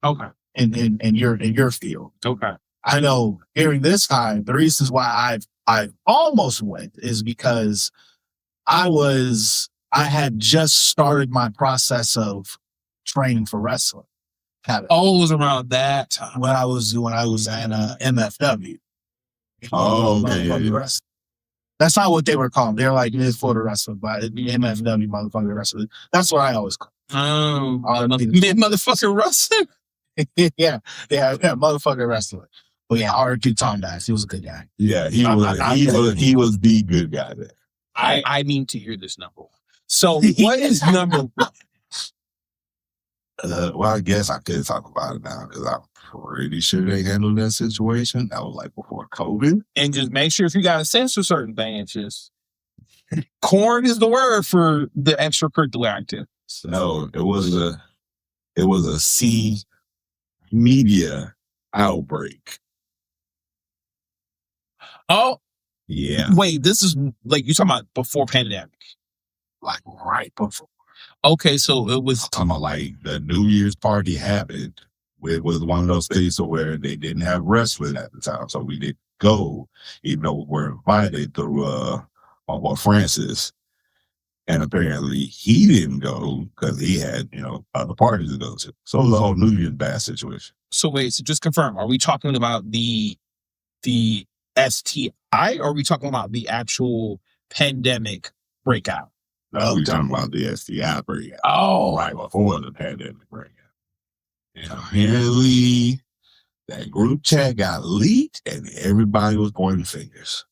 Okay. in your field. Okay. I know during this time, the reasons why I almost went is because I had just started my process of training for wrestling. Oh, it was around that time. When I was at MFW. Oh, okay, yeah. Wrestling. That's not what they were called. They're like it's for the wrestling, but it'd be MFW motherfucking wrestling. That's what I always call Motherfucking wrestling. it. yeah, motherfucking wrestling. But yeah, R.Q. Tom Dice, he was a good guy. Yeah, he was the good guy there. I need to hear this number 1. So what is number 1? Well, I guess I could talk about it now because I'm pretty sure they handled that situation. That was like before COVID. And just make sure if you got to censor certain things, just corn is the word for the extracurricular activity. No, it was a C media outbreak. Oh, Yeah. wait, this is like you talking about before pandemic. Like right before. Okay, so it was Talking about like the New Year's party happened. It was one of those things where they didn't have wrestling at the time, so we didn't go, even though we were invited through my boy Francis. And apparently he didn't go because he had, other parties to go to. So it was a whole New Year's bad situation. So wait, so just confirm, are we talking about the STI or are we talking about the actual pandemic breakout? No, we're talking about the STI breakout. Oh, Right before the pandemic breakout. And apparently that group chat got leaked and everybody was pointing fingers.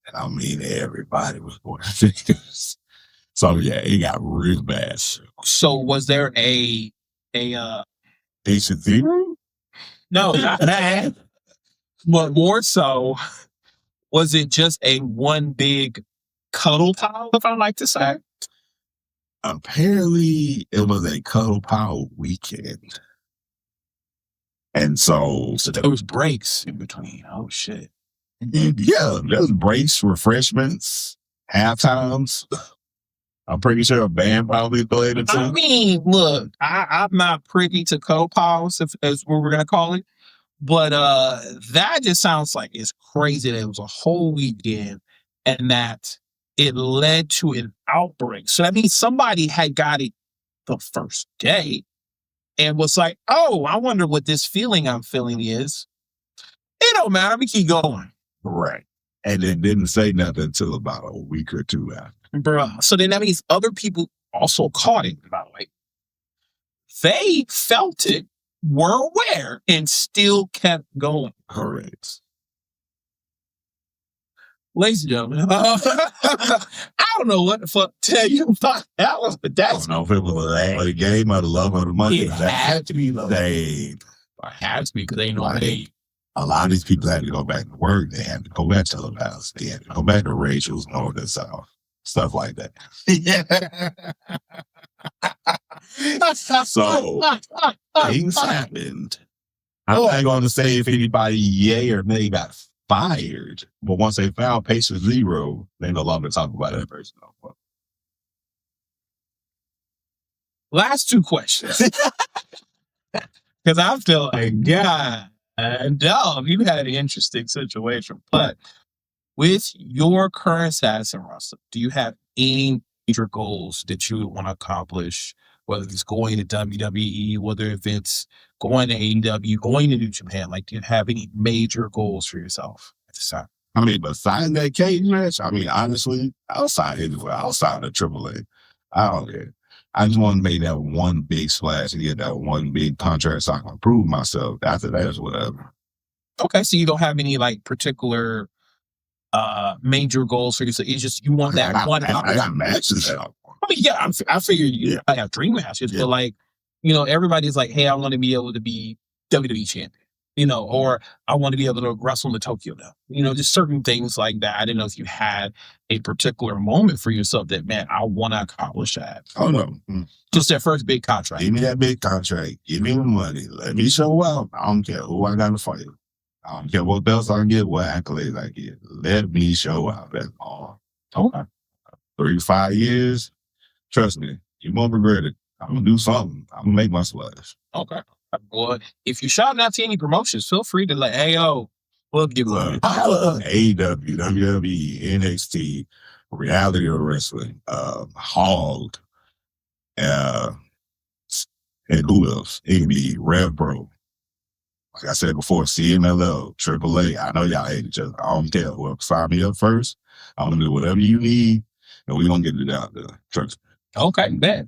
And I mean, everybody was pointing fingers. So yeah, it got real bad. So was there a Patient zero? no, not that, but more so, was it just a one big cuddle pile, if I like to say? Apparently, it was a cuddle pile weekend. And so there was breaks in between. Oh, shit. Yeah, there was breaks, refreshments, half times. I'm pretty sure a band probably played it too. I mean, look, I'm not privy to cuddle piles, as what we're going to call it. But that just sounds like it's crazy that it was a whole weekend and that it led to an outbreak. So that means somebody had got it the first day and was like, oh, I wonder what this feeling I'm feeling is. It don't matter. We keep going. Right. And then didn't say nothing until about a week or two after. Bruh. So then that means other people also caught it, by the way. They felt it, were aware, and still kept going. Correct. Ladies and gentlemen, I don't know what the fuck to tell you about that one, but I don't know if it was the game or the love or the money. It had to be love. It had to be because they know they. A lot of these people had to go back to work. They had to go back to the house. They had to go back to Rachel's and all this stuff like that. So things happened. I'm not going to say if anybody yay or nay got fired, but once they found patient zero, they no longer talk about that person. Last two questions. Because I feel like, God, dog, you had an interesting situation. But with your current status in wrestling, do you have any major goals that you want to accomplish? Whether it's going to WWE, whether if it's going to AEW, going to New Japan, like, do you have any major goals for yourself at this time? I mean, besides that cage match, I mean, honestly, I'll sign anywhere. I'll sign the AAA. I don't care. I just want to make that one big splash and get that one big contract so I can prove myself. After that is whatever. Okay, so you don't have any like particular major goals for yourself. It's just you want that one. I got matches that I want. I mean, yeah, I figured I have dream matches, but like, everybody's like, hey, I want to be able to be WWE champion, or I want to be able to wrestle in the Tokyo now. Just certain things like that. I didn't know if you had a particular moment for yourself that, man, I want to accomplish that. Oh, no. Just that first big contract. Give me that big contract. Give me the money. Let me show up. I don't care who I got to fight. I don't care what belts I get, what accolades I get. Let me show up. That's all. Okay. 3 to 5 years. Trust me, you won't regret it. I'm going to do something. I'm going to make my splash. Okay. Well, if you're shouting out to any promotions, feel free to hey, yo, we'll give you AEW, WWE, NXT, Reality of Wrestling, Hog, and who else? Indy, Rev Pro. Like I said before, CMLL, AAA. I know y'all hate each other. I don't care. Whoever sign me up first, I'm going to do whatever you need, and we're going to get it out there. Trust me. Okay, bet.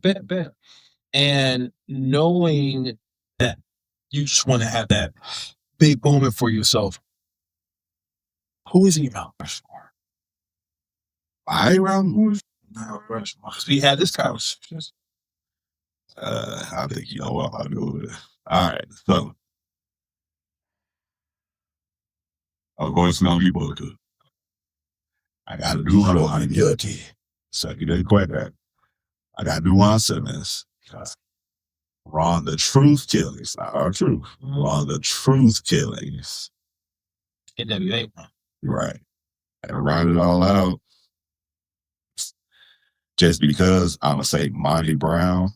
And knowing that you just want to have that big moment for yourself, who is in your Mount Rushmore? My Mount Rushmore. We had this conversation. I think you know what I'll do with it. All right, so I'm going to know people too. I got to do Ron guilty. So you didn't quite that. I got to do Ron Simmons. Ron the Truth Killings. Not our truth. Ron the Truth Killings. NWA. Right. And round it all out. Just because I'm going to say Monty Brown,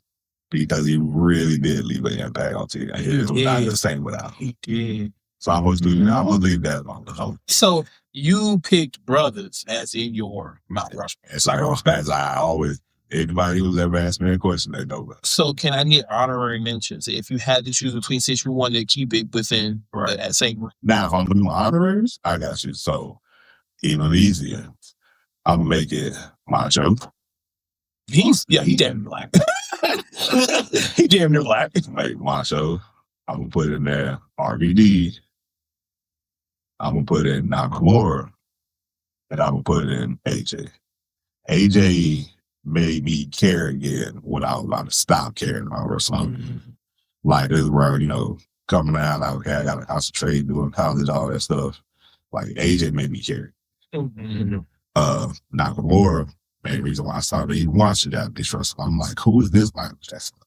because he really did leave an impact on TV. He was not the same without him. He did. So I'm going to leave that alone. So you picked Brothaz as in your Mount Rushmore. It's like, as I always, Anybody who's ever asked me a question, they know that. So can I get honorary mentions if you had to choose between, since you wanted to keep it within that same? Now, if I'm doing honoraries, I got you. So even easier, I'm gonna make it Macho. He damn black. He damn near black. Like Macho. I'm gonna put in there RBD. I'm gonna put in Nakamura, and I'm gonna put in AJ. AJ made me care again when I was about to stop caring about wrestling. Mm-hmm. Like this where, coming out, okay, I gotta concentrate, doing college, all that stuff. Like AJ made me care. Mm-hmm. Nakamura, main reason why I started even watching that bitch wrestling. I'm like, who is this Michael Jackson?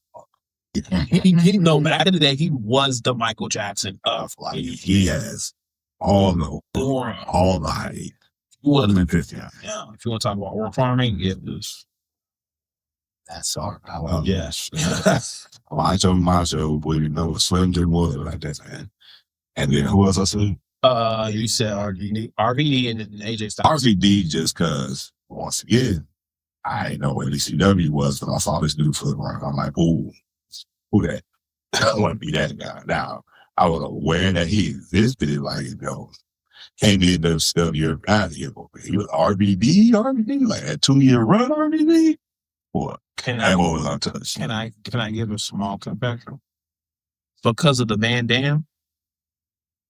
No, but at the end of the day, he was the Michael Jackson of Like he has all the height. Wasn't in 50. Yeah, if you want to talk about work farming, it was. That's all. Yes. Macho, boy, Slim Jim was like that, man. And then who else I said? You said RVD and then AJ Styles. RVD just because, once again, I didn't know what ECW was, but I saw this dude foot around. I'm like, ooh, who that? I want to be that guy. Now, I was aware that he existed, like, can't be enough stuff you're out of here. He was RVD, like a 2-year run RVD. What? Can I give a small confession? Because of the Van Dam,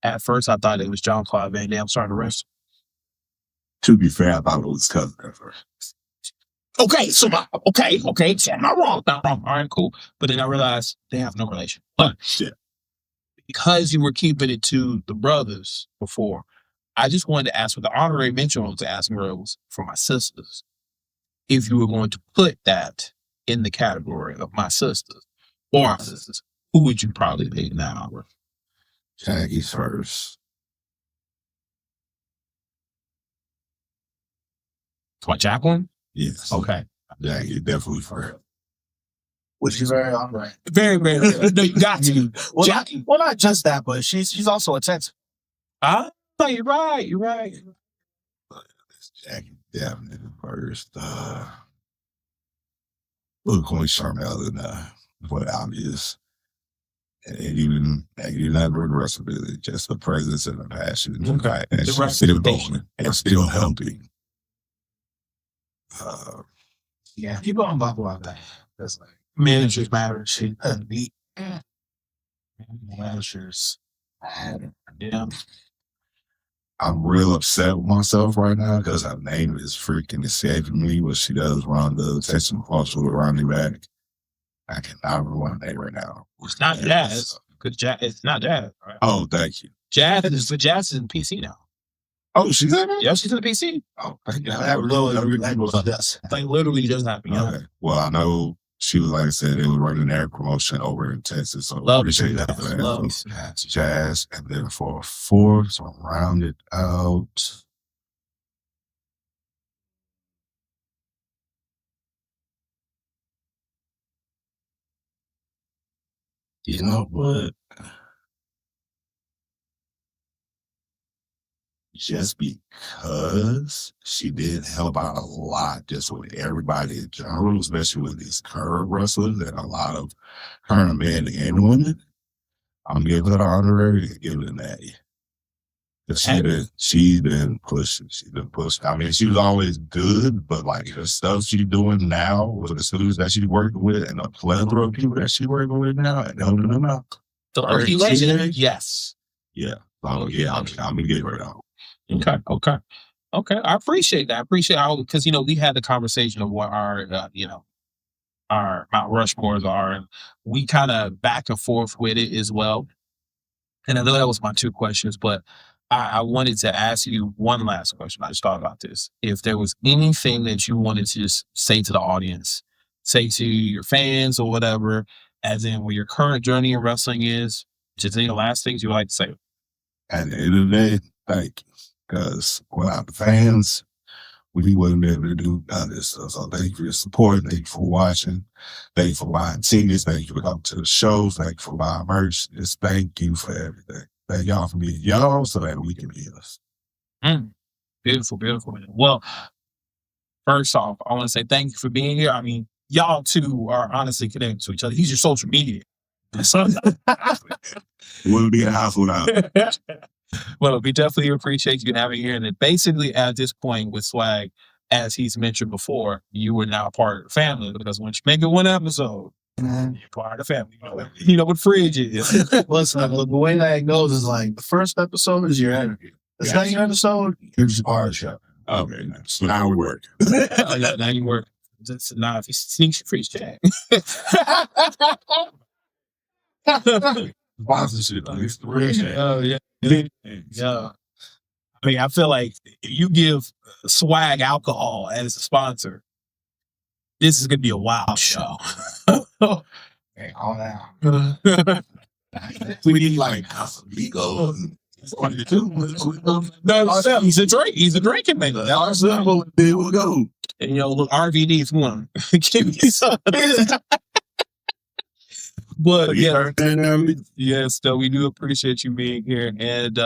at first I thought it was John Claude Van Damme starting to wrestle. To be fair, I thought it was cousin at first. Okay, so okay, I'm not wrong. All right, cool. But then I realized they have no relation. But because you were keeping it to the brothers before, I just wanted to ask, with the honorary mention I was asking was for my sisters, if you were going to put that in the category of my sisters or our sisters, who would you probably pick in that honor? Jackie's first. My Jacqueline? Yes. Okay. Jackie definitely first. Which is very honorary. Very, very. No, you got to. Well, Jackie. Not just that, but she's also attentive. No, you're right. Jackie definitely first. Look, Queen Charmel and what obvious. And even not aggressively, just the presence and the passion. Okay. And she's still going and still helping. Yeah, people don't talk about that. That's like Managers matter. She beat managers. Yeah. I'm real upset with myself right now because her name is freaking escaping me. What she does, Rhonda, Texas Culture with Ronnie back. I cannot remember her name right now. It's not Jazz. Because it's not Jazz. Right? Oh, thank you. Jazz is in PC now. Oh, she's in it? Yeah, she's in the PC. Oh, I Like literally just happened. Okay. Well, I know she was, like I said, it was running their promotion over in Texas. So Love appreciate it. that. Love Jazz. And then for a fourth, so I'll round it out. You know what? Just because she did help out a lot just with everybody in general, especially with these current wrestlers and a lot of current men and women, I'm giving her the honorary and giving it that. She's been pushing. I mean, she was always good, but like the stuff she's doing now with the students that she's working with and the plethora of people that she's working with now and helping them out. The Earthy Legend? Yes. Yeah. So yeah, I'm gonna give her that. Okay. I appreciate that. Because we had the conversation of what our our Mount Rushmores are, and we kind of back and forth with it as well. And I know that was my 2 questions, but I wanted to ask you one last question. I just thought about this. If there was anything that you wanted to just say to the audience, say to your fans or whatever, as in what your current journey in wrestling is, just any last things you would like to say. At the end of the day, thank you. Because without the fans, we wouldn't be able to do none of this stuff. So thank you for your support. Thank you for watching. Thank you for buying tickets. Thank you for coming to the shows. Thank you for buying merch. Just thank you for everything. Thank y'all for being y'all so that we can be us. Beautiful, beautiful. Well, first off, I want to say thank you for being here. I mean, y'all two are honestly connected to each other. He's your social media. So, Wouldn't be a house without it. well, we definitely appreciate you having here. And then basically at this point with Swag, as he's mentioned before, you were now part of the family because once you make it one episode, you're part of the family. You know what Fridge is. Listen, the way that it goes is like the first episode is your interview. The second episode, you're just part of the show. Okay, so now we work. Now you work. Now if he sneaks your Fridge tag. Sponsorship. Oh, yeah. Yeah. I mean, I feel like if you give Swag alcohol as a sponsor, this is going to be a wild show. Hey, all that. We need like Casamigos. No, he's a drink. He's a drinking man. Our simple, there we go. And you know, look, RVD is one. Give me some. But yeah, yes, though we do appreciate you being here. And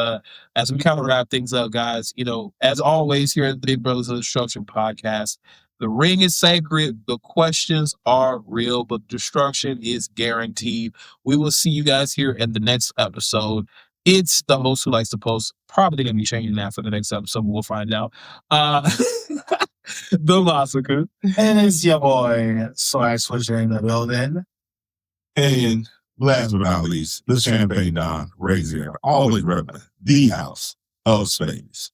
as we kind of wrap things up, guys, you know, as always here at the Big Brothers of Destruction podcast, the ring is sacred, the questions are real, but destruction is guaranteed. We will see you guys here in the next episode. It's the host who likes to post. Probably gonna be changing that for the next episode, but we'll find out. The Massacre. And it's your boy, Swag Switcher in the building. And last but not least, the Champagne Don, Razor, always repping the house of space.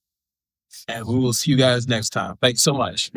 And we will see you guys next time. Thanks so much.